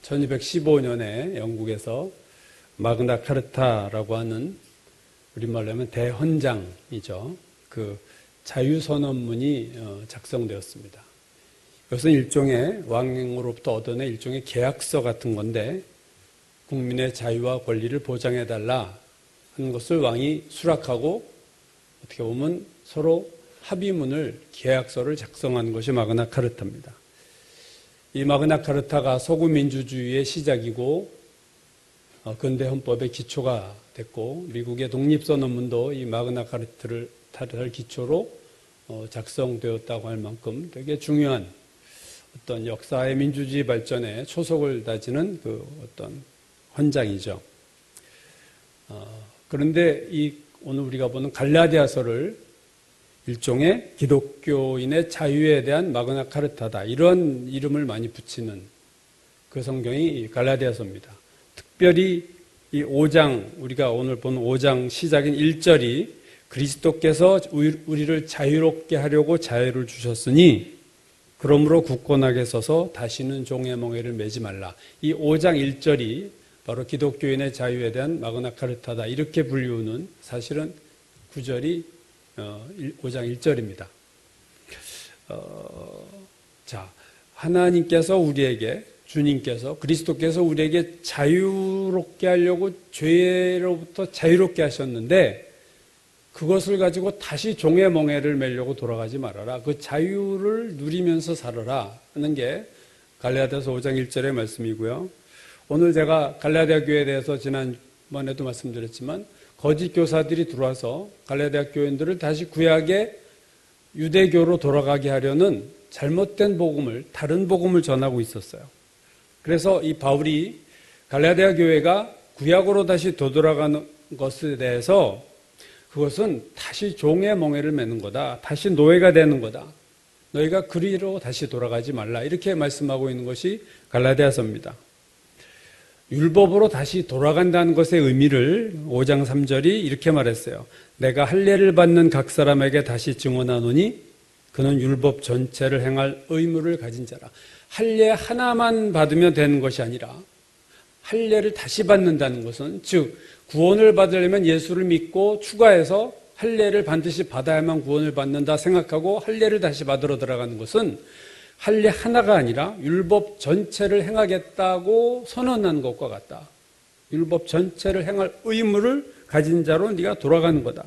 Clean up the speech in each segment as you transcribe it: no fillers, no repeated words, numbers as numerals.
1215년에 영국에서 마그나 카르타라고 하는 우리말로 하면 대헌장이죠. 그 자유선언문이 작성되었습니다. 이것은 일종의 왕으로부터 얻어낸 일종의 계약서 같은 건데 국민의 자유와 권리를 보장해달라 하는 것을 왕이 수락하고 어떻게 보면 서로 합의문을 계약서를 작성한 것이 마그나 카르타입니다. 이 마그나 카르타가 서구 민주주의의 시작이고 근대 헌법의 기초가 됐고 미국의 독립선언문도 이 마그나 카르타를 기초로 작성되었다고 할 만큼 되게 중요한 어떤 역사의 민주주의 발전에 초석을 다지는 그 어떤 헌장이죠. 그런데 오늘 우리가 보는 갈라디아서를 일종의 기독교인의 자유에 대한 마그나 카르타다 이런 이름을 많이 붙이는 그 성경이 갈라디아서입니다. 특별히 이 5장 우리가 오늘 본 5장 시작인 1절이 그리스도께서 우리를 자유롭게 하려고 자유를 주셨으니 그러므로 굳건하게 서서 다시는 종의 멍에를 매지 말라. 이 5장 1절이 바로 기독교인의 자유에 대한 마그나 카르타다 이렇게 불리우는 사실은 구절이 5장 1절입니다. 자, 하나님께서 우리에게 주님께서 그리스도께서 우리에게 자유롭게 하려고 죄로부터 자유롭게 하셨는데 그것을 가지고 다시 종의 멍에를 매려고 돌아가지 말아라. 그 자유를 누리면서 살아라 하는 게 갈라디아서 5장 1절의 말씀이고요. 오늘 제가 갈라디아 교회에 대해서 지난번에도 말씀드렸지만 거짓 교사들이 들어와서 갈라디아 교인들을 다시 구약의 유대교로 돌아가게 하려는 잘못된 복음을 다른 복음을 전하고 있었어요. 그래서 이 바울이 갈라디아 교회가 구약으로 다시 되돌아가는 것에 대해서 그것은 다시 종의 멍에를 매는 거다. 다시 노예가 되는 거다. 너희가 그리로 다시 돌아가지 말라. 이렇게 말씀하고 있는 것이 갈라디아서입니다. 율법으로 다시 돌아간다는 것의 의미를 5장 3절이 이렇게 말했어요. 내가 할례를 받는 각 사람에게 다시 증언하노니 그는 율법 전체를 행할 의무를 가진 자라. 할례 하나만 받으면 되는 것이 아니라 할례를 다시 받는다는 것은 즉 구원을 받으려면 예수를 믿고 추가해서 할례를 반드시 받아야만 구원을 받는다 생각하고 할례를 다시 받으러 들어가는 것은 할례 하나가 아니라 율법 전체를 행하겠다고 선언한 것과 같다. 율법 전체를 행할 의무를 가진 자로 네가 돌아가는 거다.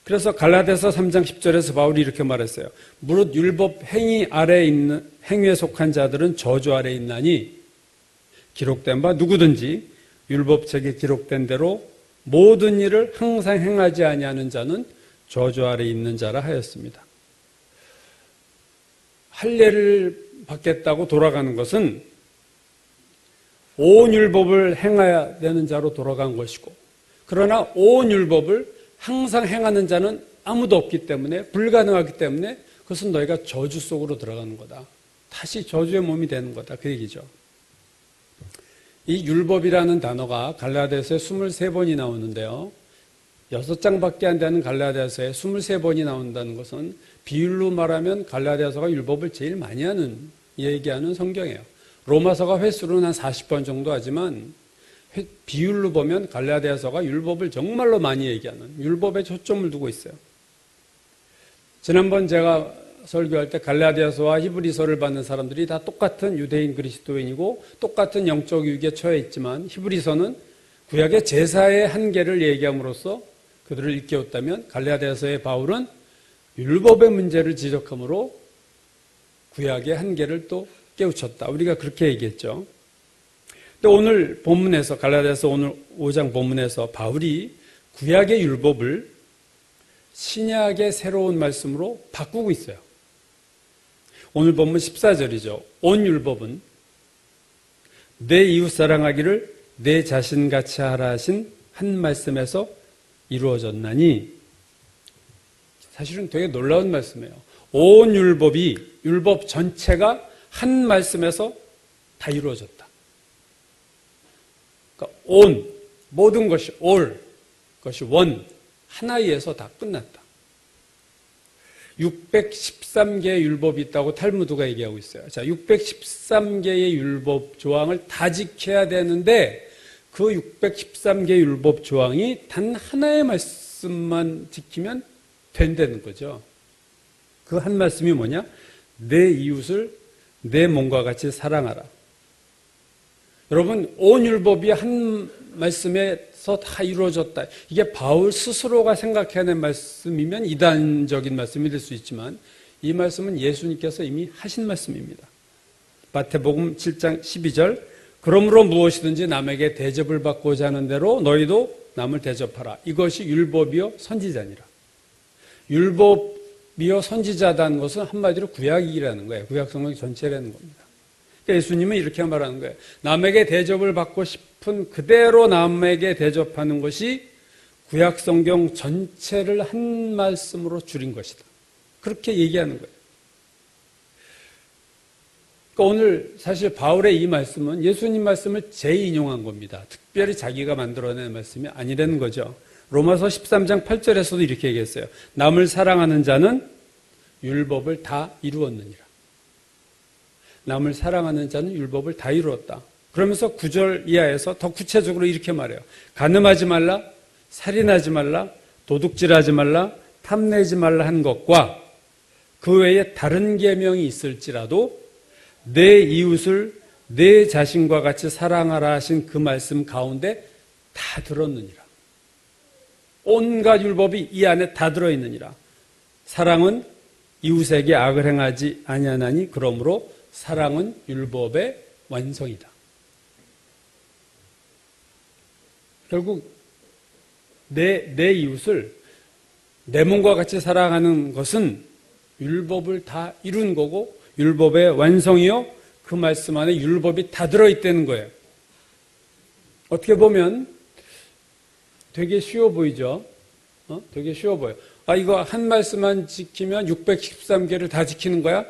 그래서 갈라디아서 3장 10절에서 바울이 이렇게 말했어요. 무릇 율법 행위 아래에 있는 행위에 속한 자들은 저주 아래에 있나니 기록된 바 누구든지 율법책에 기록된 대로 모든 일을 항상 행하지 아니하는 자는 저주 아래에 있는 자라 하였습니다. 할례를 받겠다고 돌아가는 것은 온 율법을 행해야 되는 자로 돌아간 것이고 그러나 온 율법을 항상 행하는 자는 아무도 없기 때문에 불가능하기 때문에 그것은 너희가 저주 속으로 들어가는 거다. 다시 저주의 몸이 되는 거다. 그 얘기죠. 이 율법이라는 단어가 갈라디아서에 23번이 나오는데요. 6장밖에 안 되는 갈라디아서에 23번이 나온다는 것은 비율로 말하면 갈라디아서가 율법을 제일 많이 하는 얘기하는 성경이에요. 로마서가 횟수로는 한 40번 정도 하지만 비율로 보면 갈라디아서가 율법을 정말로 많이 얘기하는 율법에 초점을 두고 있어요. 지난번 제가 설교할 때 갈라디아서와 히브리서를 받는 사람들이 다 똑같은 유대인 그리스도인이고 똑같은 영적 유익에 처해 있지만 히브리서는 구약의 제사의 한계를 얘기함으로써 그들을 일깨웠다면 갈라디아서의 바울은 율법의 문제를 지적함으로 구약의 한계를 또 깨우쳤다. 우리가 그렇게 얘기했죠. 근데 오늘 본문에서 갈라디아서 오늘 5장 본문에서 바울이 구약의 율법을 신약의 새로운 말씀으로 바꾸고 있어요. 오늘 본문 14절이죠. 온 율법은 내 이웃 사랑하기를 내 자신같이 하라 하신 한 말씀에서 이루어졌나니 사실은 되게 놀라운 말씀이에요. 온 율법이 율법 전체가 한 말씀에서 다 이루어졌다. 그러니까 온 모든 것이 all 것이 원 하나에서 다 끝났다. 613개의 율법이 있다고 탈무드가 얘기하고 있어요. 자, 613개의 율법 조항을 다 지켜야 되는데 그 613개의 율법 조항이 단 하나의 말씀만 지키면 된다는 거죠. 그 한 말씀이 뭐냐? 내 이웃을 내 몸과 같이 사랑하라. 여러분, 온 율법이 한 말씀에서 다 이루어졌다. 이게 바울 스스로가 생각해낸 말씀이면 이단적인 말씀이 될 수 있지만 이 말씀은 예수님께서 이미 하신 말씀입니다. 마태복음 7장 12절 그러므로 무엇이든지 남에게 대접을 받고자 하는 대로 너희도 남을 대접하라. 이것이 율법이요 선지자니라. 율법이요 선지자다는 것은 한마디로 구약이라는 거예요. 구약성경 전체라는 겁니다. 그러니까 예수님은 이렇게 말하는 거예요. 남에게 대접을 받고 싶은 그대로 남에게 대접하는 것이 구약성경 전체를 한 말씀으로 줄인 것이다. 그렇게 얘기하는 거예요. 그러니까 오늘 사실 바울의 이 말씀은 예수님 말씀을 재인용한 겁니다. 특별히 자기가 만들어낸 말씀이 아니라는 거죠. 로마서 13장 8절에서도 이렇게 얘기했어요. 남을 사랑하는 자는 율법을 다 이루었느니라. 남을 사랑하는 자는 율법을 다 이루었다. 그러면서 9절 이하에서 더 구체적으로 이렇게 말해요. 간음하지 말라, 살인하지 말라, 도둑질하지 말라, 탐내지 말라 한 것과 그 외에 다른 계명이 있을지라도 내 이웃을 내 자신과 같이 사랑하라 하신 그 말씀 가운데 다 들었느니라. 온갖 율법이 이 안에 다 들어있느니라. 사랑은 이웃에게 악을 행하지 아니하나니 그러므로 사랑은 율법의 완성이다. 결국 내 이웃을 내 몸과 같이 사랑하는 것은 율법을 다 이룬 거고 율법의 완성이요 그 말씀 안에 율법이 다 들어있다는 거예요. 어떻게 보면 되게 쉬워 보이죠? 되게 쉬워 보여. 이거 한 말씀만 지키면 613개를 다 지키는 거야?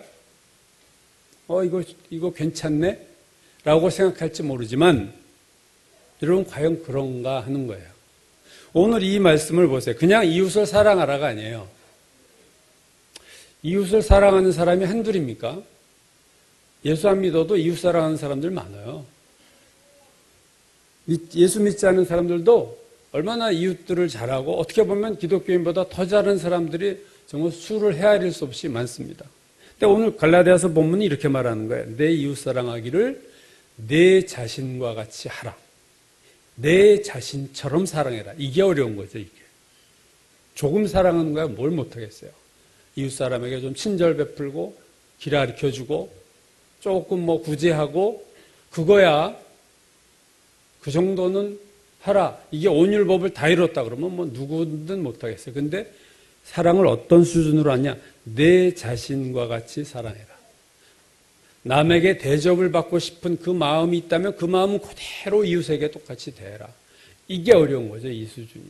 이거 괜찮네? 라고 생각할지 모르지만 여러분 과연 그런가 하는 거예요. 오늘 이 말씀을 보세요. 그냥 이웃을 사랑하라가 아니에요. 이웃을 사랑하는 사람이 한둘입니까? 예수 안 믿어도 이웃 사랑하는 사람들 많아요. 예수 믿지 않은 사람들도 얼마나 이웃들을 잘하고 어떻게 보면 기독교인보다 더 잘하는 사람들이 정말 수를 헤아릴 수 없이 많습니다. 근데 오늘 갈라디아서 본문이 이렇게 말하는 거예요. 내 이웃 사랑하기를 내 자신과 같이 하라. 내 자신처럼 사랑해라. 이게 어려운 거죠, 이게. 조금 사랑하는 거야 뭘 못하겠어요. 이웃 사람에게 좀 친절 베풀고 길 가르쳐주고 조금 구제하고 그거야. 그 정도는 하라. 이게 온 율법을 다 이뤘다 그러면 누구든 못하겠어요. 근데 사랑을 어떤 수준으로 하냐? 내 자신과 같이 사랑해라. 남에게 대접을 받고 싶은 그 마음이 있다면 그 마음은 그대로 이웃에게 똑같이 대해라. 이게 어려운 거죠, 이 수준이.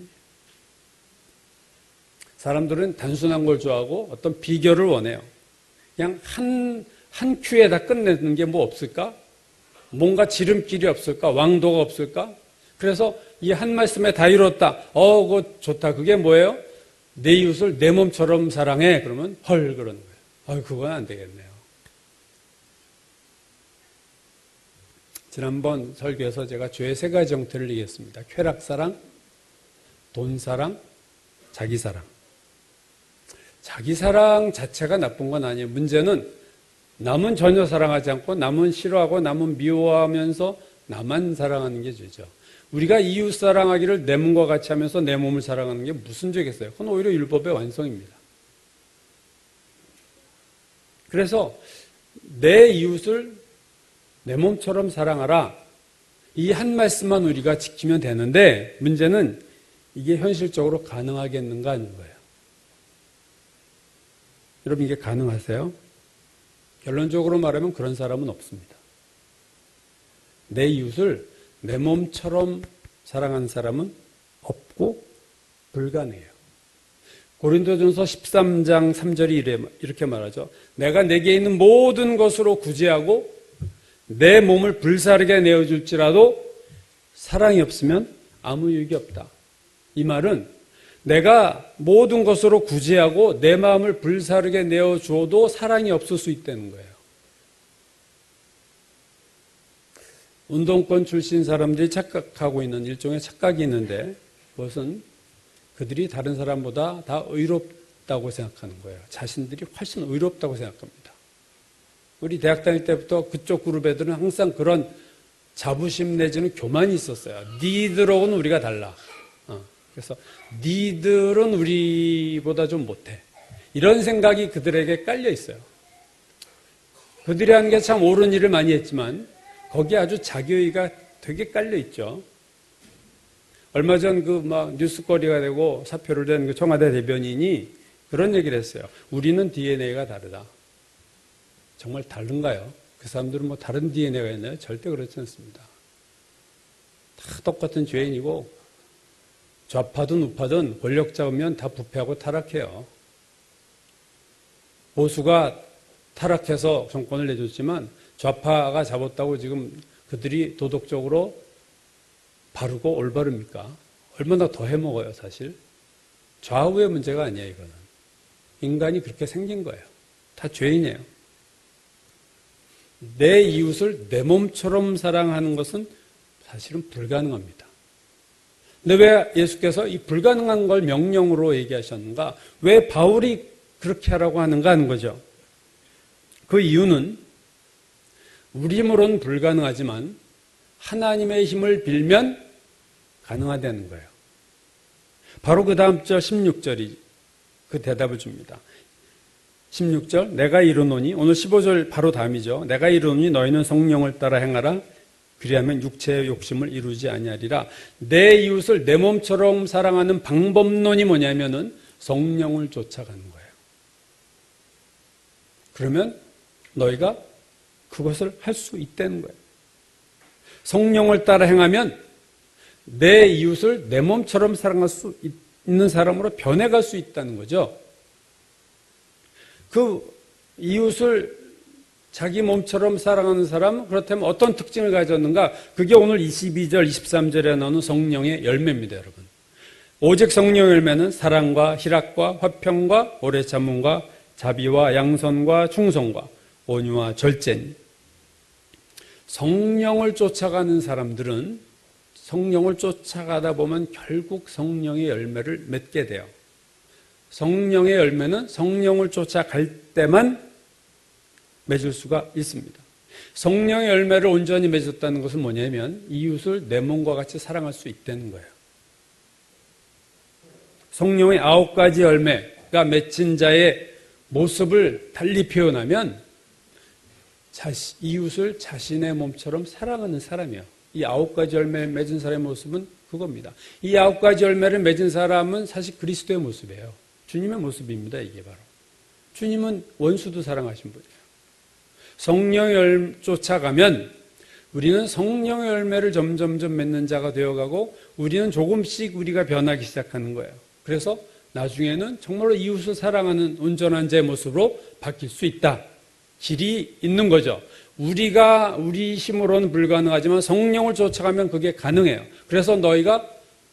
사람들은 단순한 걸 좋아하고 어떤 비결을 원해요. 그냥 한 큐에다 끝내는 게 뭐 없을까? 뭔가 지름길이 없을까? 왕도가 없을까? 그래서 이 한 말씀에 다 이뤘다. 그거 좋다. 그게 뭐예요? 내 이웃을 내 몸처럼 사랑해. 그러면 헐 그러는 거예요. 그건 안 되겠네요. 지난번 설교에서 제가 죄의 세 가지 형태를 얘기했습니다. 쾌락사랑, 돈사랑, 자기사랑. 자기사랑 자체가 나쁜 건 아니에요. 문제는 남은 전혀 사랑하지 않고 남은 싫어하고 남은 미워하면서 나만 사랑하는 게 죄죠. 우리가 이웃 사랑하기를 내 몸과 같이 하면서 내 몸을 사랑하는 게 무슨 죄겠어요? 그건 오히려 율법의 완성입니다. 그래서 내 이웃을 내 몸처럼 사랑하라. 이 한 말씀만 우리가 지키면 되는데 문제는 이게 현실적으로 가능하겠는가 하는 거예요. 여러분 이게 가능하세요? 결론적으로 말하면 그런 사람은 없습니다. 내 이웃을 내 몸처럼 사랑하는 사람은 없고 불가능해요. 고린도전서 13장 3절이 이렇게 말하죠. 내가 내게 있는 모든 것으로 구제하고 내 몸을 불사르게 내어줄지라도 사랑이 없으면 아무 유익이 없다. 이 말은 내가 모든 것으로 구제하고 내 마음을 불사르게 내어주어도 사랑이 없을 수 있다는 거예요. 운동권 출신 사람들이 착각하고 있는 일종의 착각이 있는데 그것은 그들이 다른 사람보다 다 의롭다고 생각하는 거예요. 자신들이 훨씬 의롭다고 생각합니다. 우리 대학 다닐 때부터 그쪽 그룹 애들은 항상 그런 자부심 내지는 교만이 있었어요. 니들하고는 우리가 달라. 그래서 니들은 우리보다 좀 못해. 이런 생각이 그들에게 깔려 있어요. 그들이 하는 게 참 옳은 일을 많이 했지만 거기에 아주 자기의가 되게 깔려 있죠. 얼마 전 뉴스거리가 되고 사표를 낸 그 청와대 대변인이 그런 얘기를 했어요. 우리는 DNA가 다르다. 정말 다른가요? 그 사람들은 뭐 다른 DNA가 있나요? 절대 그렇지 않습니다. 다 똑같은 죄인이고 좌파든 우파든 권력 잡으면 다 부패하고 타락해요. 보수가 타락해서 정권을 내줬지만 좌파가 잡았다고 지금 그들이 도덕적으로 바르고 올바릅니까? 얼마나 더 해먹어요, 사실. 좌우의 문제가 아니에요, 이거는. 인간이 그렇게 생긴 거예요. 다 죄인이에요. 내 이웃을 내 몸처럼 사랑하는 것은 사실은 불가능합니다. 근데 왜 예수께서 이 불가능한 걸 명령으로 얘기하셨는가? 왜 바울이 그렇게 하라고 하는가 하는 거죠. 그 이유는 우리 힘으로는 불가능하지만 하나님의 힘을 빌면 가능하다는 거예요. 바로 그 다음 절 16절이 그 대답을 줍니다. 16절 내가 이르노니 오늘 15절 바로 다음이죠. 내가 이르노니 너희는 성령을 따라 행하라. 그리하면 육체의 욕심을 이루지 아니하리라. 내 이웃을 내 몸처럼 사랑하는 방법론이 뭐냐면은 성령을 쫓아가는 거예요. 그러면 너희가 그것을 할 수 있다는 거예요. 성령을 따라 행하면 내 이웃을 내 몸처럼 사랑할 수 있는 사람으로 변해갈 수 있다는 거죠. 그 이웃을 자기 몸처럼 사랑하는 사람, 그렇다면 어떤 특징을 가졌는가? 그게 오늘 22절, 23절에 나오는 성령의 열매입니다, 여러분. 오직 성령의 열매는 사랑과 희락과 화평과 오래 참음과 자비와 양선과 충성과 온유와 절제니. 성령을 쫓아가는 사람들은 성령을 쫓아가다 보면 결국 성령의 열매를 맺게 돼요. 성령의 열매는 성령을 쫓아갈 때만 맺을 수가 있습니다. 성령의 열매를 온전히 맺었다는 것은 뭐냐면 이웃을 내 몸과 같이 사랑할 수 있다는 거예요. 성령의 9가지 열매가 맺힌 자의 모습을 달리 표현하면 이웃을 자신의 몸처럼 사랑하는 사람이에요. 이 9가지 열매를 맺은 사람의 모습은 그겁니다. 이 9가지 열매를 맺은 사람은 사실 그리스도의 모습이에요. 주님의 모습입니다. 이게 바로. 주님은 원수도 사랑하신 분이에요. 성령의 열매 쫓아가면 우리는 성령의 열매를 점점점 맺는 자가 되어가고 우리는 조금씩 우리가 변하기 시작하는 거예요. 그래서 나중에는 정말로 이웃을 사랑하는 온전한 제 모습으로 바뀔 수 있다. 길이 있는 거죠. 우리 힘으로는 불가능하지만 성령을 쫓아가면 그게 가능해요. 그래서 너희가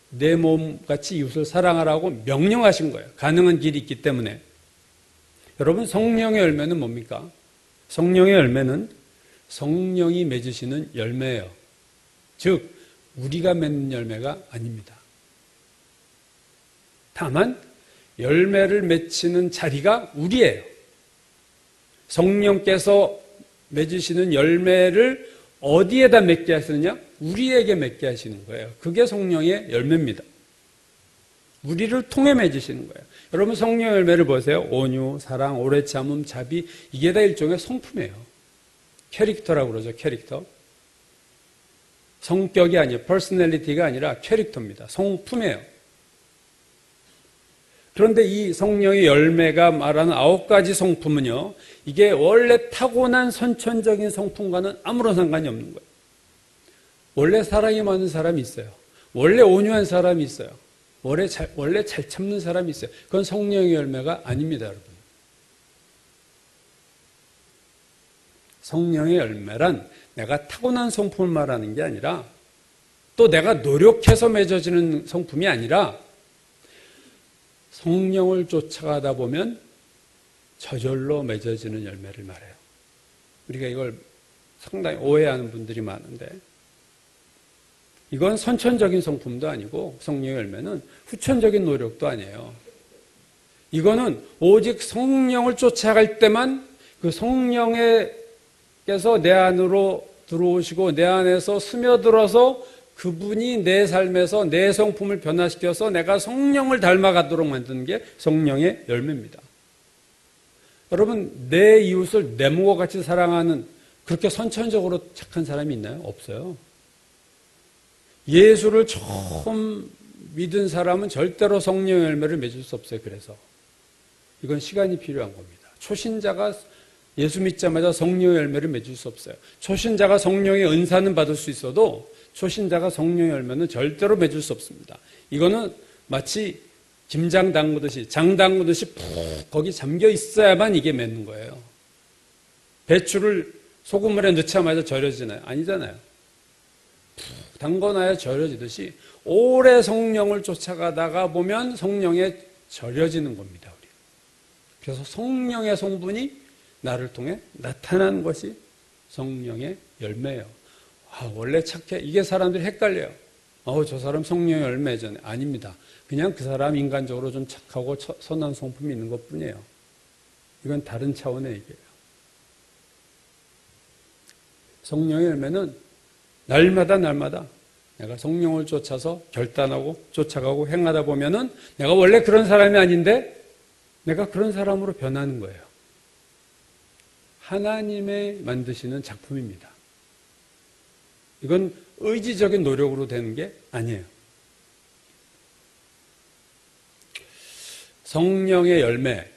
내 몸같이 이웃을 사랑하라고 명령하신 거예요. 가능한 길이 있기 때문에. 여러분, 성령의 열매는 뭡니까? 성령의 열매는 성령이 맺으시는 열매예요. 즉, 우리가 맺는 열매가 아닙니다. 다만 열매를 맺히는 자리가 우리예요. 성령께서 맺으시는 열매를 어디에다 맺게 하시느냐? 우리에게 맺게 하시는 거예요. 그게 성령의 열매입니다. 우리를 통해 맺으시는 거예요. 여러분, 성령의 열매를 보세요. 온유, 사랑, 오래 참음, 자비, 이게 다 일종의 성품이에요. 캐릭터라고 그러죠. 캐릭터. 성격이 아니에요. 퍼스널리티가 아니라 캐릭터입니다. 성품이에요. 그런데 이 성령의 열매가 말하는 9가지 성품은요, 이게 원래 타고난 선천적인 성품과는 아무런 상관이 없는 거예요. 원래 사랑이 많은 사람이 있어요. 원래 온유한 사람이 있어요. 원래 잘 참는 사람이 있어요. 그건 성령의 열매가 아닙니다, 여러분. 성령의 열매란 내가 타고난 성품을 말하는 게 아니라 또 내가 노력해서 맺어지는 성품이 아니라 성령을 쫓아가다 보면 저절로 맺어지는 열매를 말해요. 우리가 이걸 상당히 오해하는 분들이 많은데, 이건 선천적인 성품도 아니고 성령의 열매는 후천적인 노력도 아니에요. 이거는 오직 성령을 쫓아갈 때만 그 성령께서 내 안으로 들어오시고 내 안에서 스며들어서 그분이 내 삶에서 내 성품을 변화시켜서 내가 성령을 닮아가도록 만드는 게 성령의 열매입니다. 여러분, 내 이웃을 내 몸과 같이 사랑하는 그렇게 선천적으로 착한 사람이 있나요? 없어요. 예수를 처음 믿은 사람은 절대로 성령의 열매를 맺을 수 없어요. 그래서 이건 시간이 필요한 겁니다. 초신자가 예수 믿자마자 성령의 열매를 맺을 수 없어요. 초신자가 성령의 은사는 받을 수 있어도 초신자가 성령의 열매는 절대로 맺을 수 없습니다. 이거는 마치 김장 담그듯이, 장 담그듯이 푹 거기 잠겨 있어야만 이게 맺는 거예요. 배추를 소금물에 넣자마자 절여지나요? 아니잖아요. 푹 담궈놔야 절여지듯이 오래 성령을 쫓아가다가 보면 성령에 절여지는 겁니다. 우리. 그래서 성령의 성분이 나를 통해 나타나는 것이 성령의 열매예요. 원래 착해. 이게 사람들이 헷갈려요. 저 사람 성령의 열매잖아요. 아닙니다. 그냥 그 사람 인간적으로 좀 착하고 선한 성품이 있는 것뿐이에요. 이건 다른 차원의 얘기예요. 성령의 열매는 날마다 내가 성령을 쫓아서 결단하고 쫓아가고 행하다 보면은 내가 원래 그런 사람이 아닌데 내가 그런 사람으로 변하는 거예요. 하나님의 만드시는 작품입니다. 이건 의지적인 노력으로 되는 게 아니에요. 성령의 열매,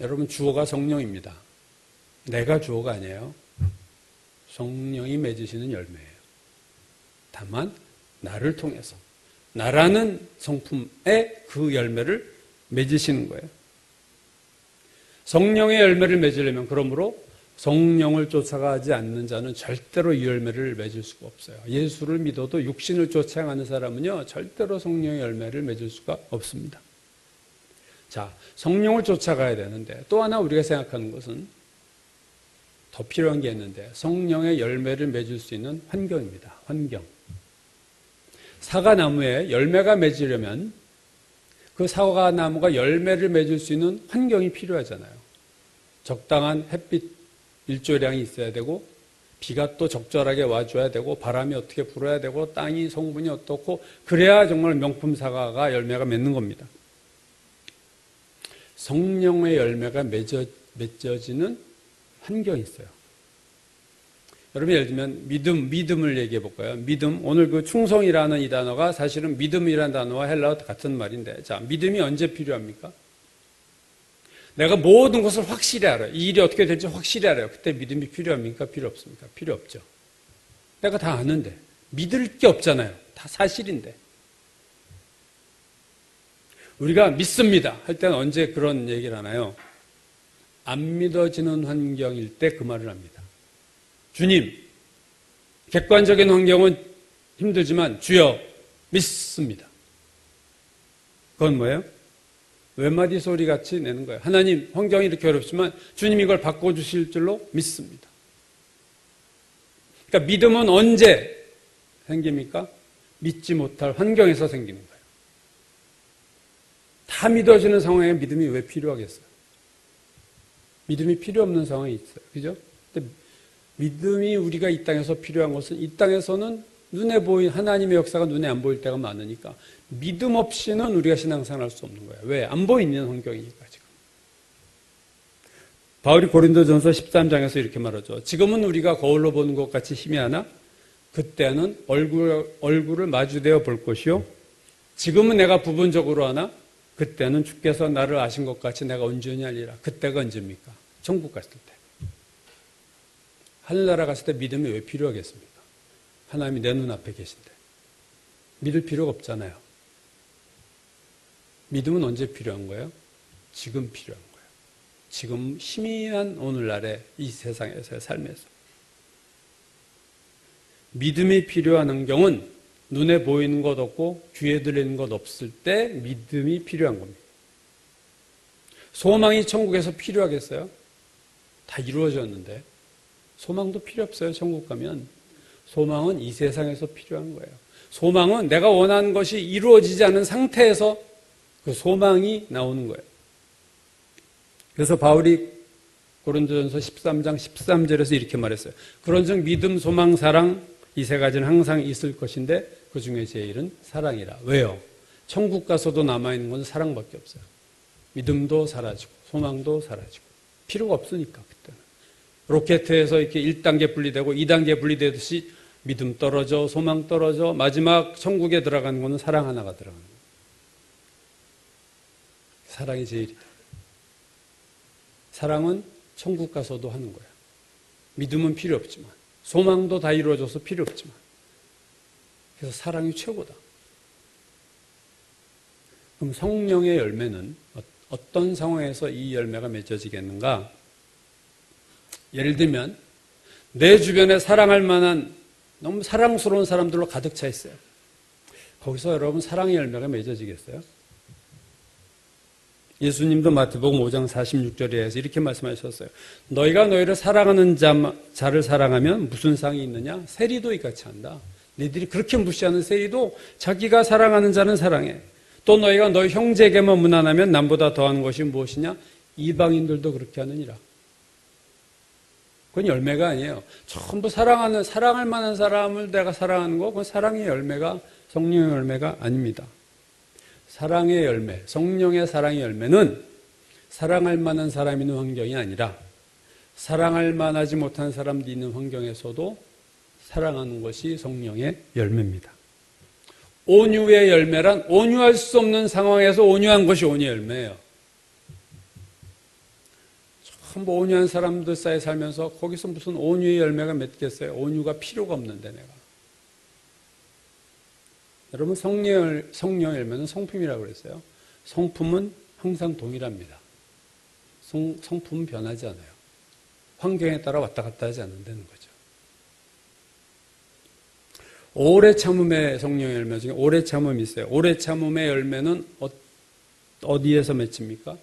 여러분 주어가 성령입니다. 내가 주어가 아니에요. 성령이 맺으시는 열매예요. 다만 나를 통해서 나라는 성품의 그 열매를 맺으시는 거예요. 성령의 열매를 맺으려면 그러므로 성령을 쫓아가지 않는 자는 절대로 이 열매를 맺을 수가 없어요. 예수를 믿어도 육신을 쫓아가는 사람은요, 절대로 성령의 열매를 맺을 수가 없습니다. 자, 성령을 쫓아가야 되는데 또 하나 우리가 생각하는 것은 더 필요한 게 있는데 성령의 열매를 맺을 수 있는 환경입니다. 환경. 사과나무에 열매가 맺으려면 그 사과나무가 열매를 맺을 수 있는 환경이 필요하잖아요. 적당한 햇빛 일조량이 있어야 되고 비가 또 적절하게 와줘야 되고 바람이 어떻게 불어야 되고 땅이 성분이 어떻고 그래야 정말 명품 사과가 열매가 맺는 겁니다. 성령의 열매가 맺어지는 환경이 있어요. 여러분 예를 들면 믿음을 얘기해 볼까요? 믿음, 오늘 그 충성이라는 이 단어가 사실은 믿음이라는 단어와 헬라어 같은 말인데, 자, 믿음이 언제 필요합니까? 내가 모든 것을 확실히 알아요. 이 일이 어떻게 될지 확실히 알아요. 그때 믿음이 필요합니까? 필요 없습니까? 필요 없죠. 내가 다 아는데 믿을 게 없잖아요. 다 사실인데. 우리가 믿습니다 할 때는 언제 그런 얘기를 하나요? 안 믿어지는 환경일 때 그 말을 합니다. 주님, 객관적인 환경은 힘들지만 주여 믿습니다. 그건 뭐예요? 외마디 소리 같이 내는 거예요. 하나님, 환경이 이렇게 어렵지만 주님 이걸 바꿔주실 줄로 믿습니다. 그러니까 믿음은 언제 생깁니까? 믿지 못할 환경에서 생기는 거예요. 다 믿어지는 상황에 믿음이 왜 필요하겠어요? 믿음이 필요 없는 상황이 있어요. 그죠? 근데 믿음이 우리가 이 땅에서 필요한 것은 이 땅에서는 눈에 보인 하나님의 역사가 눈에 안 보일 때가 많으니까 믿음 없이는 우리가 신앙생활 할 수 없는 거예요. 왜? 안 보이는 환경이니까 지금. 바울이 고린도전서 13장에서 이렇게 말하죠. 지금은 우리가 거울로 보는 것 같이 희미하나 그때는 얼굴을 마주대어 볼 것이요. 지금은 내가 부분적으로 하나 그때는 주께서 나를 아신 것 같이 내가 온전히 하리라. 그때가 언제입니까? 천국 갔을 때. 하늘나라 갔을 때 믿음이 왜 필요하겠습니까? 하나님이 내 눈앞에 계신데. 믿을 필요가 없잖아요. 믿음은 언제 필요한 거예요? 지금 필요한 거예요. 지금 희미한 오늘날의 이 세상에서의 삶에서. 믿음이 필요한 환경은 눈에 보이는 것 없고 귀에 들리는 것 없을 때 믿음이 필요한 겁니다. 소망이 천국에서 필요하겠어요? 다 이루어졌는데. 소망도 필요 없어요, 천국 가면. 소망은 이 세상에서 필요한 거예요. 소망은 내가 원하는 것이 이루어지지 않은 상태에서 그 소망이 나오는 거예요. 그래서 바울이 고린도전서 13장 13절에서 이렇게 말했어요. 그런즉 믿음, 소망, 사랑 이 세 가지는 항상 있을 것인데 그 중에 제일은 사랑이라. 왜요? 천국 가서도 남아있는 건 사랑밖에 없어요. 믿음도 사라지고 소망도 사라지고 필요가 없으니까 그때는. 로켓에서 이렇게 1단계 분리되고 2단계 분리되듯이 믿음 떨어져, 소망 떨어져, 마지막 천국에 들어가는 거는 사랑 하나가 들어가는 거예요. 사랑이 제일이다. 사랑은 천국 가서도 하는 거예요. 믿음은 필요 없지만, 소망도 다 이루어져서 필요 없지만, 그래서 사랑이 최고다. 그럼 성령의 열매는 어떤 상황에서 이 열매가 맺어지겠는가? 예를 들면 내 주변에 사랑할 만한 너무 사랑스러운 사람들로 가득 차 있어요. 거기서 여러분 사랑의 열매가 맺어지겠어요? 예수님도 마태복음 5장 46절에서 이렇게 말씀하셨어요. 너희가 너희를 사랑하는 자를 사랑하면 무슨 상이 있느냐? 세리도 이같이 한다. 너희들이 그렇게 무시하는 세리도 자기가 사랑하는 자는 사랑해. 또 너희가 너희 형제에게만 무난하면 남보다 더하는 것이 무엇이냐? 이방인들도 그렇게 하느니라. 그건 열매가 아니에요. 전부 사랑할 만한 사람을 내가 사랑하는 거, 그건 사랑의 열매가, 성령의 열매가 아닙니다. 사랑의 열매, 성령의 사랑의 열매는 사랑할 만한 사람이 있는 환경이 아니라 사랑할 만하지 못한 사람들이 있는 환경에서도 사랑하는 것이 성령의 열매입니다. 온유의 열매란 온유할 수 없는 상황에서 온유한 것이 온유의 열매예요. 전부 온유한 사람들 사이에 살면서 거기서 무슨 온유의 열매가 맺겠어요? 온유가 필요가 없는데 내가. 여러분 성령의 열매는 성품이라고 그랬어요. 성품은 항상 동일합니다. 성품은 변하지 않아요. 환경에 따라 왔다 갔다 하지 않는다는 거죠. 오래 참음의 성령의 열매 중에 오래 참음이 있어요. 오래 참음의 열매는 어디에서 맺힙니까?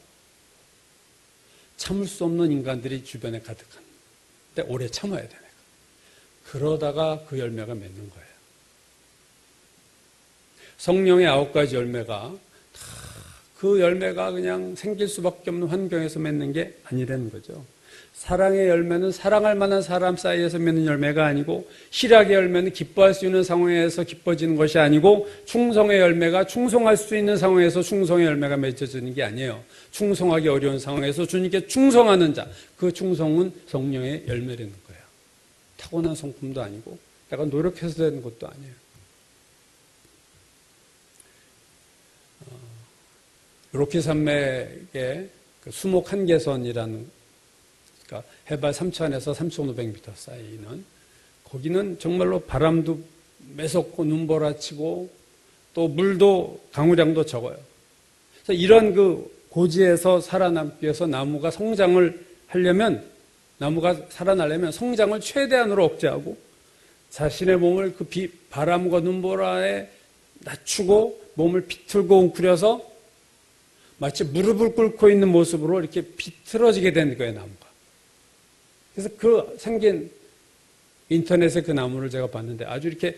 참을 수 없는 인간들이 주변에 가득한. 근데 오래 참아야 돼. 그러다가 그 열매가 맺는 거예요. 성령의 9가지 열매가 그 열매가 그냥 생길 수밖에 없는 환경에서 맺는 게 아니라는 거죠. 사랑의 열매는 사랑할 만한 사람 사이에서 맺는 열매가 아니고, 희락의 열매는 기뻐할 수 있는 상황에서 기뻐지는 것이 아니고, 충성의 열매가 충성할 수 있는 상황에서 충성의 열매가 맺어지는 게 아니에요. 충성하기 어려운 상황에서 주님께 충성하는 자, 그 충성은 성령의 열매라는 거예요. 타고난 성품도 아니고 내가 노력해서 되는 것도 아니에요. 로키 산맥의 그 수목 한계선이라는, 그러니까 해발 3,000에서 3,500m 사이는, 거기는 정말로 바람도 매섭고 눈보라치고 또 물도 강우량도 적어요. 그래서 이런 그 고지에서 살아남기 위해서 나무가 성장을 하려면, 나무가 살아나려면 성장을 최대한으로 억제하고 자신의 몸을 그 바람과 눈보라에 낮추고 몸을 비틀고 웅크려서 마치 무릎을 꿇고 있는 모습으로 이렇게 비틀어지게 된 거예요, 나무가. 그래서 그 생긴 인터넷에 그 나무를 제가 봤는데 아주 이렇게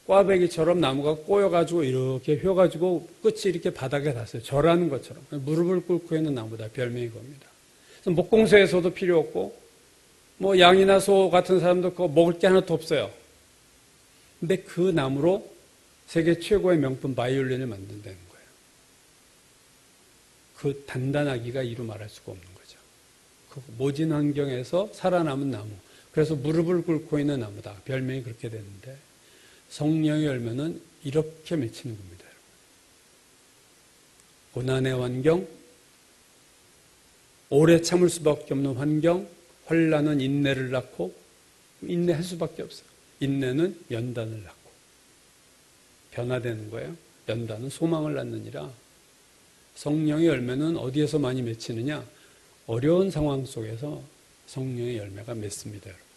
꽈배기처럼 나무가 꼬여가지고 이렇게 휘어가지고 끝이 이렇게 바닥에 닿았어요. 절하는 것처럼. 무릎을 꿇고 있는 나무다. 별명이 겁니다. 그래서 목공소에서도 필요 없고, 뭐 양이나 소 같은 사람도 그거 먹을 게 하나도 없어요. 근데 그 나무로 세계 최고의 명품 바이올린을 만든다는 거예요. 그 단단하기가 이루 말할 수가 없는 거죠. 그 모진 환경에서 살아남은 나무. 그래서 무릎을 꿇고 있는 나무다. 별명이 그렇게 됐는데, 성령의 열매는 이렇게 맺히는 겁니다. 고난의 환경, 오래 참을 수밖에 없는 환경, 환난은 인내를 낳고, 인내할 수밖에 없어요. 인내는 연단을 낳고, 변화되는 거예요. 연단은 소망을 낳느니라. 성령의 열매는 어디에서 많이 맺히느냐? 어려운 상황 속에서 성령의 열매가 맺습니다. 여러분.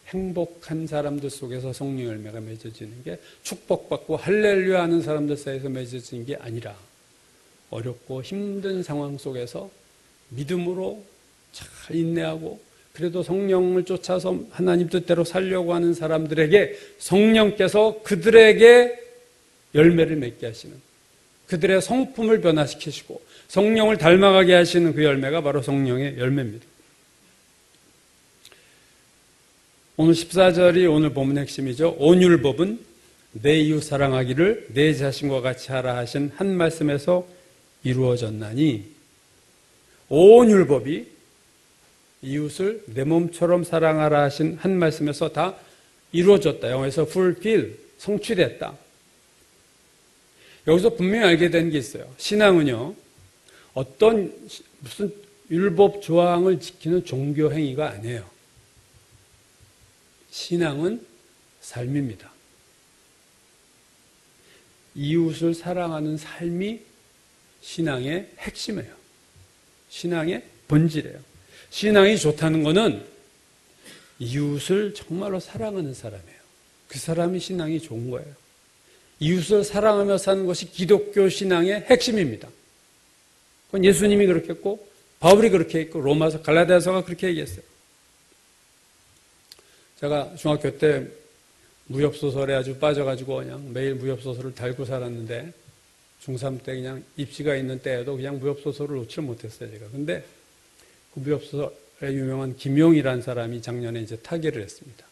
행복한 사람들 속에서 성령의 열매가 맺어지는 게, 축복받고 할렐루야 하는 사람들 사이에서 맺어지는 게 아니라 어렵고 힘든 상황 속에서 믿음으로 잘 인내하고 그래도 성령을 쫓아서 하나님 뜻대로 살려고 하는 사람들에게 성령께서 그들에게 열매를 맺게 하시는, 그들의 성품을 변화시키시고 성령을 닮아가게 하시는 그 열매가 바로 성령의 열매입니다. 오늘 14절이 오늘 본문의 핵심이죠. 온율법은 내 이웃 사랑하기를 내 자신과 같이 하라 하신 한 말씀에서 이루어졌나니, 온율법이 이웃을 내 몸처럼 사랑하라 하신 한 말씀에서 다 이루어졌다. 영어에서 fulfill, 성취됐다. 여기서 분명히 알게 되는 게 있어요. 신앙은요, 어떤 무슨 율법 조항을 지키는 종교 행위가 아니에요. 신앙은 삶입니다. 이웃을 사랑하는 삶이 신앙의 핵심이에요. 신앙의 본질이에요. 신앙이 좋다는 것은 이웃을 정말로 사랑하는 사람이에요. 그 사람이 신앙이 좋은 거예요. 이웃을 사랑하며 사는 것이 기독교 신앙의 핵심입니다. 그건 예수님이 그렇게 했고 바울이 그렇게 했고 로마서 갈라디아서가 그렇게 얘기했어요. 제가 중학교 때 무협소설에 아주 빠져가지고 그냥 매일 무협소설을 달고 살았는데 중3 때 그냥 입시가 있는 때에도 그냥 무협소설을 놓지 못했어요, 제가. 근데 그 무협소설에 유명한 김용이라는 사람이 작년에 이제 타계를 했습니다.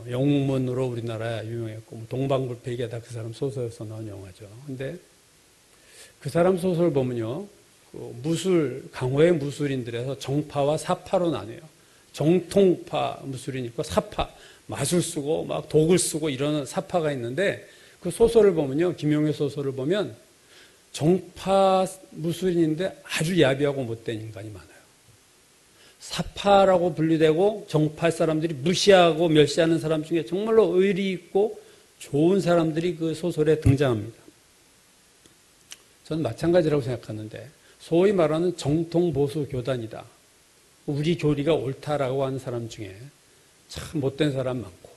영웅문으로 우리나라에 유명했고, 동방불패기가 다 그 사람 소설에서 나온 영화죠. 근데 그 사람 소설 보면요, 그 무술, 강호의 무술인들에서 정파와 사파로 나뉘어요. 정통파 무술인 있고 사파, 마술 쓰고 막 독을 쓰고 이러는 사파가 있는데 그 소설을 보면요, 김용의 소설을 보면 정파 무술인인데 아주 야비하고 못된 인간이 많아요. 사파라고 분류되고 정파 사람들이 무시하고 멸시하는 사람 중에 정말로 의리 있고 좋은 사람들이 그 소설에 등장합니다. 저는 마찬가지라고 생각하는데, 소위 말하는 정통보수 교단이다, 우리 교리가 옳다라고 하는 사람 중에 참 못된 사람 많고,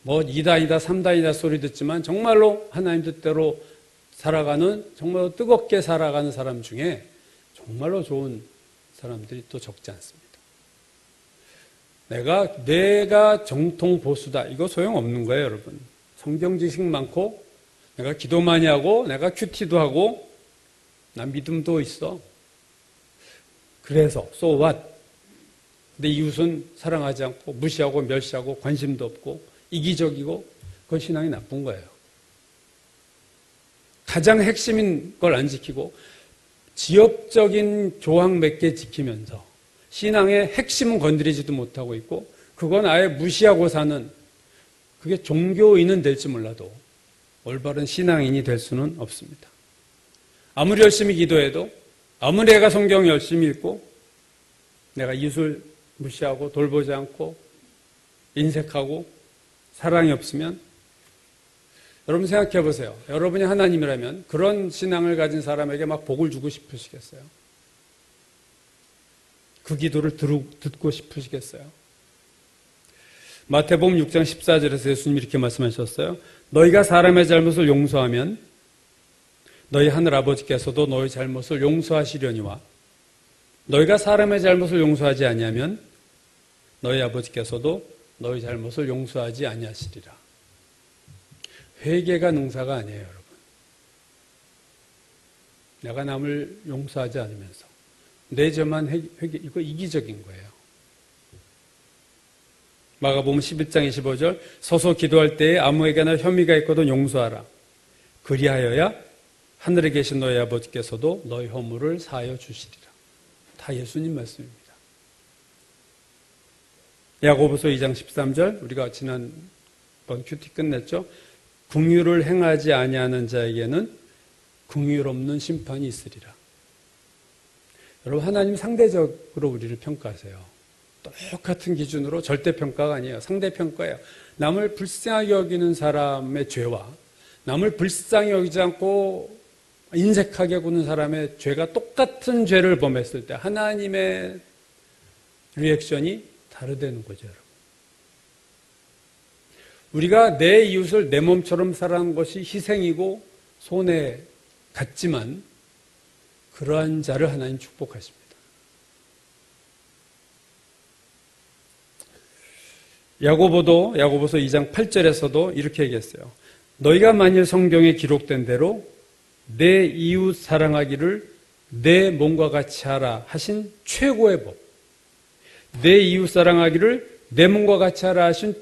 뭐 2단이다 3단이다 소리 듣지만 정말로 하나님 뜻대로 살아가는, 정말로 뜨겁게 살아가는 사람 중에 정말로 좋은 사람들이 또 적지 않습니다. 내가 정통 보수다, 이거 소용없는 거예요, 여러분. 성경 지식 많고 내가 기도 많이 하고 내가 큐티도 하고 난 믿음도 있어. 그래서 so what? 근데 이웃은 사랑하지 않고 무시하고 멸시하고 관심도 없고 이기적이고, 그건 신앙이 나쁜 거예요. 가장 핵심인 걸 안 지키고 지역적인 조항 몇 개 지키면서 신앙의 핵심은 건드리지도 못하고 있고, 그건 아예 무시하고 사는, 그게 종교인은 될지 몰라도 올바른 신앙인이 될 수는 없습니다. 아무리 열심히 기도해도, 아무리 내가 성경 열심히 읽고 내가 이웃을 무시하고 돌보지 않고 인색하고 사랑이 없으면, 여러분 생각해 보세요. 여러분이 하나님이라면 그런 신앙을 가진 사람에게 막 복을 주고 싶으시겠어요? 그 기도를 듣고 싶으시겠어요? 마태복음 6장 14절에서 예수님이 이렇게 말씀하셨어요. 너희가 사람의 잘못을 용서하면 너희 하늘 아버지께서도 너희 잘못을 용서하시려니와 너희가 사람의 잘못을 용서하지 아니하면 너희 아버지께서도 너희 잘못을 용서하지 아니하시리라. 회개가 능사가 아니에요, 여러분. 내가 남을 용서하지 않으면서 내 죄만 회개, 이거 이기적인 거예요. 마가복음 11장 25절, 서서 기도할 때에 아무에게나 혐의가 있거든 용서하라. 그리하여야 하늘에 계신 너희 아버지께서도 너희 허물을 사하여 주시리라. 다 예수님 말씀입니다. 야고보서 2장 13절, 우리가 지난번 큐티 끝냈죠. 긍휼을 행하지 아니하는 자에게는 긍휼 없는 심판이 있으리라. 여러분, 하나님 상대적으로 우리를 평가하세요. 똑같은 기준으로 절대평가가 아니에요. 상대평가예요. 남을 불쌍하게 여기는 사람의 죄와 남을 불쌍히 여기지 않고 인색하게 구는 사람의 죄가 똑같은 죄를 범했을 때 하나님의 리액션이 다르다는 거죠, 여러분. 우리가 내 이웃을 내 몸처럼 사랑하는 것이 희생이고 손해일 같지만 그러한 자를 하나님 축복하십니다. 야고보서 2장 8절에서도 이렇게 얘기했어요. 너희가 만일 성경에 기록된 대로 내 이웃 사랑하기를 내 몸과 같이 하라 하신 최고의 법. 내 이웃 사랑하기를 내 몸과 같이 하라 하신,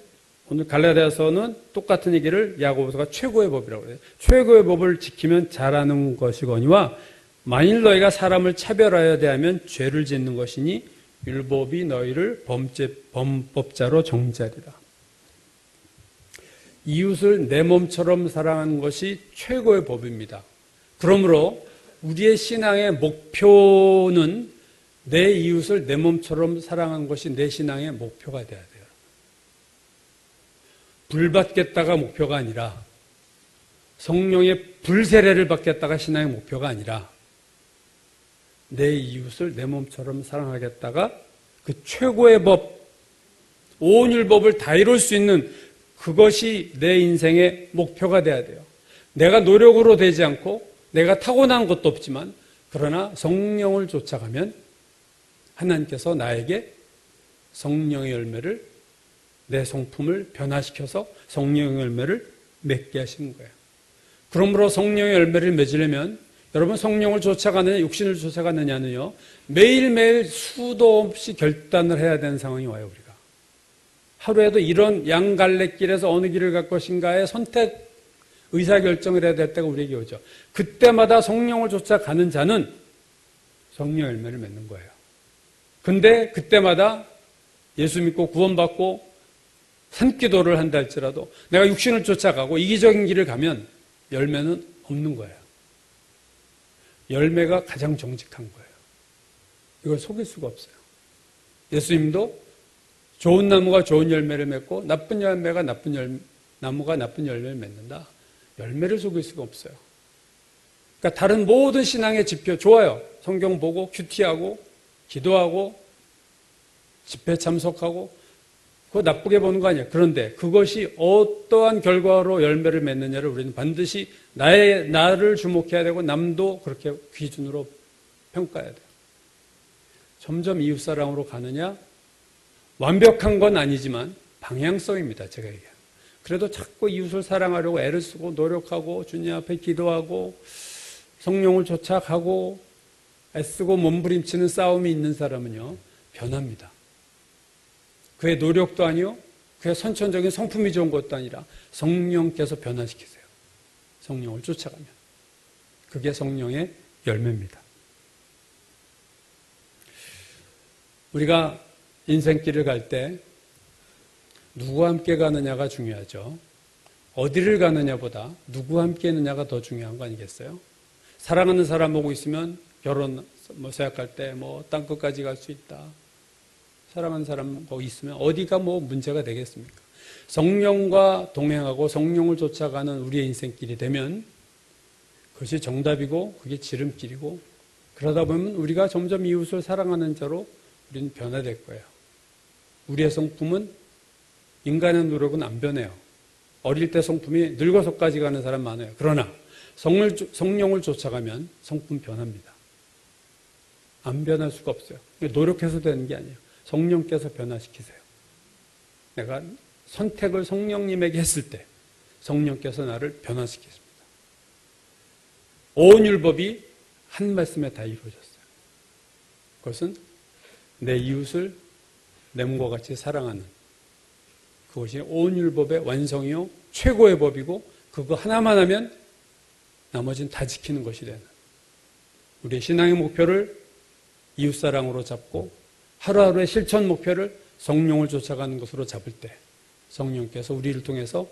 오늘 갈라디아서는 똑같은 얘기를 야고보서가 최고의 법이라고 해요. 최고의 법을 지키면 잘하는 것이거니와 만일 너희가 사람을 차별하여 대하면 죄를 짓는 것이니 율법이 너희를 범법자로 정죄하리라. 이웃을 내 몸처럼 사랑하는 것이 최고의 법입니다. 그러므로 우리의 신앙의 목표는 내 이웃을 내 몸처럼 사랑하는 것이 내 신앙의 목표가 돼야 돼요. 불 받겠다가 목표가 아니라, 성령의 불세례를 받겠다가 신앙의 목표가 아니라, 내 이웃을 내 몸처럼 사랑하겠다가 그 최고의 법, 온 율법을 다 이룰 수 있는 그것이 내 인생의 목표가 돼야 돼요. 내가 노력으로 되지 않고 내가 타고난 것도 없지만, 그러나 성령을 쫓아가면 하나님께서 나에게 성령의 열매를, 내 성품을 변화시켜서 성령의 열매를 맺게 하시는 거예요. 그러므로 성령의 열매를 맺으려면 여러분, 성령을 쫓아가느냐 육신을 쫓아가느냐는요, 매일매일 수도 없이 결단을 해야 되는 상황이 와요. 우리가 하루에도 이런 양갈래길에서 어느 길을 갈 것인가에 선택, 의사결정을 해야 될 때가 우리에게 오죠. 그때마다 성령을 쫓아가는 자는 성령 열매를 맺는 거예요. 근데 그때마다 예수 믿고 구원받고 산기도를 한다 할지라도 내가 육신을 쫓아가고 이기적인 길을 가면 열매는 없는 거예요. 열매가 가장 정직한 거예요. 이걸 속일 수가 없어요. 예수님도 좋은 나무가 좋은 열매를 맺고 나쁜 열매가 나무가 나쁜 열매를 맺는다. 열매를 속일 수가 없어요. 그러니까 다른 모든 신앙의 지표 좋아요. 성경 보고 큐티하고 기도하고 집회 참석하고 그거 나쁘게 보는 거 아니에요. 그런데 그것이 어떠한 결과로 열매를 맺느냐를 우리는 반드시 나를 주목해야 되고 남도 그렇게 기준으로 평가해야 돼요. 점점 이웃사랑으로 가느냐? 완벽한 건 아니지만 방향성입니다. 제가 얘기해요. 그래도 자꾸 이웃을 사랑하려고 애를 쓰고 노력하고 주님 앞에 기도하고 성령을 쫓아가고 애쓰고 몸부림치는 싸움이 있는 사람은요, 변합니다. 그의 노력도 아니요, 그의 선천적인 성품이 좋은 것도 아니라 성령께서 변화시키세요. 성령을 쫓아가면. 그게 성령의 열매입니다. 우리가 인생길을 갈 때 누구와 함께 가느냐가 중요하죠. 어디를 가느냐보다 누구와 함께 있느냐가 더 중요한 거 아니겠어요? 사랑하는 사람 보고 있으면 결혼 생각할 때 땅끝까지 갈 수 있다. 사랑하는 사람 거기 있으면 어디가 문제가 되겠습니까? 성령과 동행하고 성령을 쫓아가는 우리의 인생길이 되면 그것이 정답이고 그게 지름길이고, 그러다 보면 우리가 점점 이웃을 사랑하는 자로 우리는 변화될 거예요. 우리의 성품은, 인간의 노력은 안 변해요. 어릴 때 성품이 늙어서까지 가는 사람 많아요. 그러나 성령을 쫓아가면 성품 변합니다. 안 변할 수가 없어요. 노력해서 되는 게 아니에요. 성령께서 변화시키세요. 내가 선택을 성령님에게 했을 때 성령께서 나를 변화시키십니다. 온 율법이 한 말씀에 다 이루어졌어요. 그것은 내 이웃을 내 몸과 같이 사랑하는, 그것이 온 율법의 완성이요 최고의 법이고, 그거 하나만 하면 나머지는 다 지키는 것이 되는, 우리의 신앙의 목표를 이웃사랑으로 잡고 하루하루의 실천 목표를 성령을 쫓아가는 것으로 잡을 때 성령께서 우리를 통해서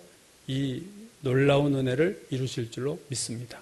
이 놀라운 은혜를 이루실 줄로 믿습니다.